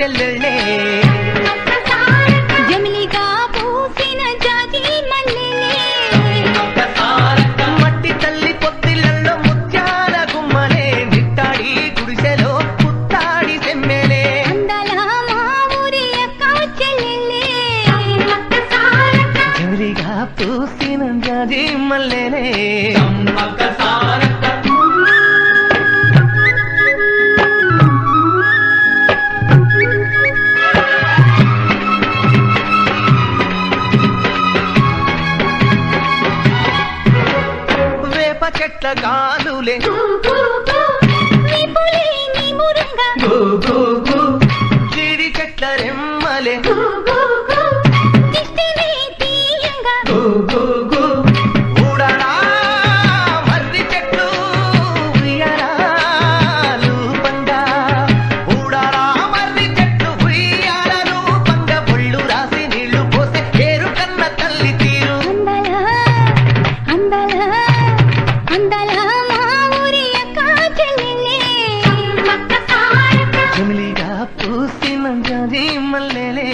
చెల్లెళ్ళే జమిలిగా పూసిన జాజి మల్లెలే మట్టి తల్లి పొత్తిళ్ళల్లో ముత్యాల గుమ్మలే నిట్టాడి గుడిసెలో పుట్టాడి సెమ్మెలే అందాల మా ఊరి అక్క చెల్లెలే జమిలిగా పూసిన జాజి మల్లెలే వేప చెట్ల గాలులే విపులే నీ మురుంగా జీడి చెట్ల రెమ్మలే దిష్టిని తీయంగా ఊడరా మర్రి చెట్లు ఉయ్యారాలు పంగా ఊడరా మర్రి చెట్లు ఉయ్యారాలు పంగా ఒళ్ళు రాసి నీళ్లు పోసే ఏరు కన్న తల్లి తీరు అందాల అందాల మా ఊరి అక్క చెల్లెలే జమిలిగా పూసిన జాజి మల్లెలే